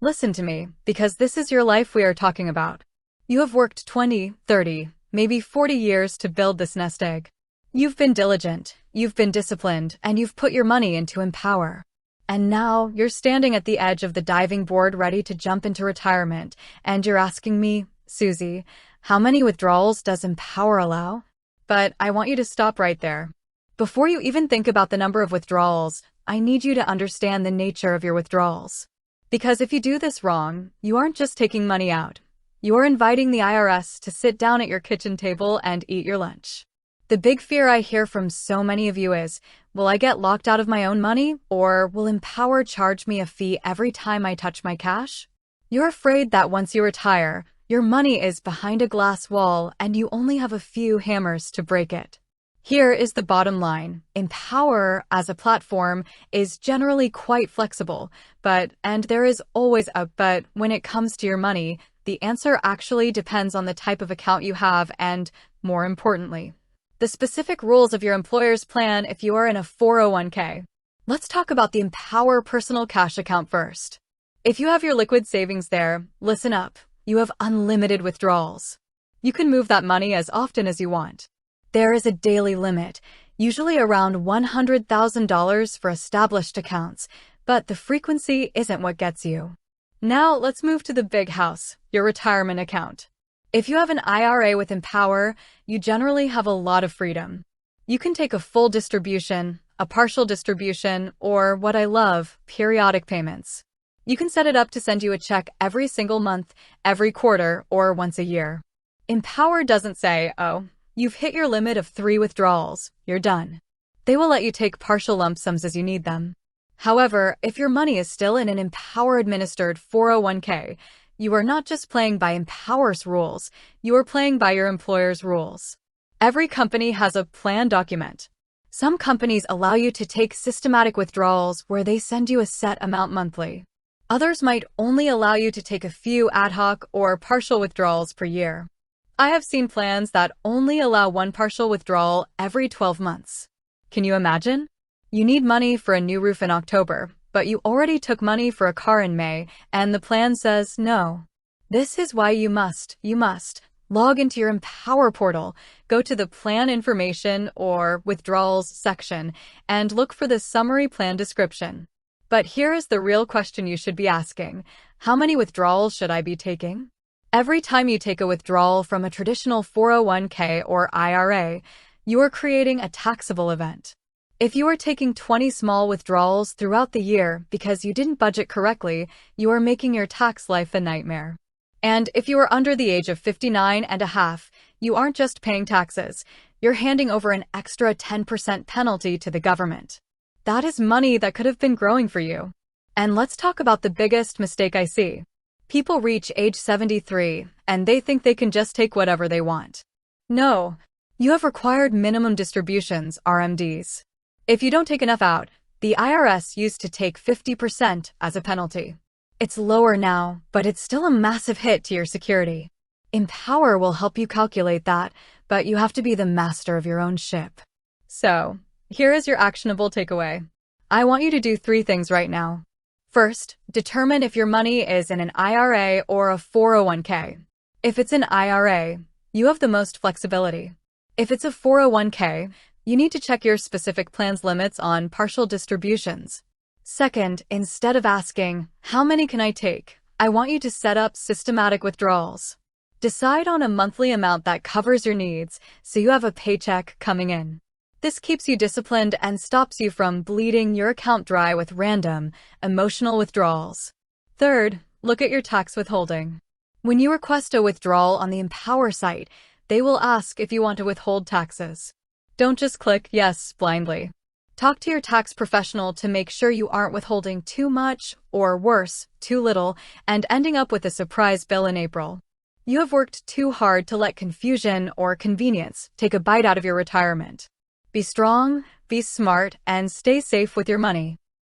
Listen to me, because this is your life we are talking about. You have worked 20, 30, maybe 40 years to build this nest egg. You've been diligent, you've been disciplined, and you've put your money into Empower. And now you're standing at the edge of the diving board ready to jump into retirement, and you're asking me, Susie, how many withdrawals does Empower allow? But I want you to stop right there. Before you even think about the number of withdrawals, I need you to understand the nature of your withdrawals. Because if you do this wrong, you aren't just taking money out. You are inviting the IRS to sit down at your kitchen table and eat your lunch. The big fear I hear from so many of you is, will I get locked out of my own money, or will Empower charge me a fee every time I touch my cash? You're afraid that once you retire, your money is behind a glass wall and you only have a few hammers to break it. Here is the bottom line. Empower, as a platform, is generally quite flexible, and there is always a but when it comes to your money. The answer actually depends on the type of account you have and, more importantly, the specific rules of your employer's plan if you are in a 401k. Let's talk about the Empower personal cash account first. If you have your liquid savings there, listen up. You have unlimited withdrawals. You can move that money as often as you want. There is a daily limit, usually around $100,000 for established accounts, but the frequency isn't what gets you. Now let's move to the big house, your retirement account. If you have an IRA with Empower, you generally have a lot of freedom. You can take a full distribution, a partial distribution, or what I love, periodic payments. You can set it up to send you a check every single month, every quarter, or once a year. Empower doesn't say, oh, you've hit your limit of 3 withdrawals, you're done. They will let you take partial lump sums as you need them. However, if your money is still in an Empower-administered 401k, you are not just playing by Empower's rules, you are playing by your employer's rules. Every company has a plan document. Some companies allow you to take systematic withdrawals where they send you a set amount monthly. Others might only allow you to take a few ad hoc or partial withdrawals per year. I have seen plans that only allow one partial withdrawal every 12 months. Can you imagine? You need money for a new roof in October, but you already took money for a car in May, and the plan says no. This is why you must log into your Empower portal, go to the Plan Information or Withdrawals section, and look for the summary plan description. But here is the real question you should be asking. How many withdrawals should I be taking? Every time you take a withdrawal from a traditional 401k or IRA, you are creating a taxable event. If you are taking 20 small withdrawals throughout the year because you didn't budget correctly, you are making your tax life a nightmare. And if you are under the age of 59 and a half, you aren't just paying taxes, you're handing over an extra 10% penalty to the government. That is money that could have been growing for you. And let's talk about the biggest mistake I see. People reach age 73, and they think they can just take whatever they want. No, you have required minimum distributions, RMDs. If you don't take enough out, the IRS used to take 50% as a penalty. It's lower now, but it's still a massive hit to your security. Empower will help you calculate that, but you have to be the master of your own ship. So, here is your actionable takeaway. I want you to do 3 things right now. First, determine if your money is in an IRA or a 401k. If it's an IRA, you have the most flexibility. If it's a 401k, you need to check your specific plan's limits on partial distributions. Second, instead of asking, how many can I take? I want you to set up systematic withdrawals. Decide on a monthly amount that covers your needs so you have a paycheck coming in. This keeps you disciplined and stops you from bleeding your account dry with random, emotional withdrawals. Third, look at your tax withholding. When you request a withdrawal on the Empower site, they will ask if you want to withhold taxes. Don't just click yes blindly. Talk to your tax professional to make sure you aren't withholding too much, or worse, too little, and ending up with a surprise bill in April. You have worked too hard to let confusion or convenience take a bite out of your retirement. Be strong, be smart, and stay safe with your money.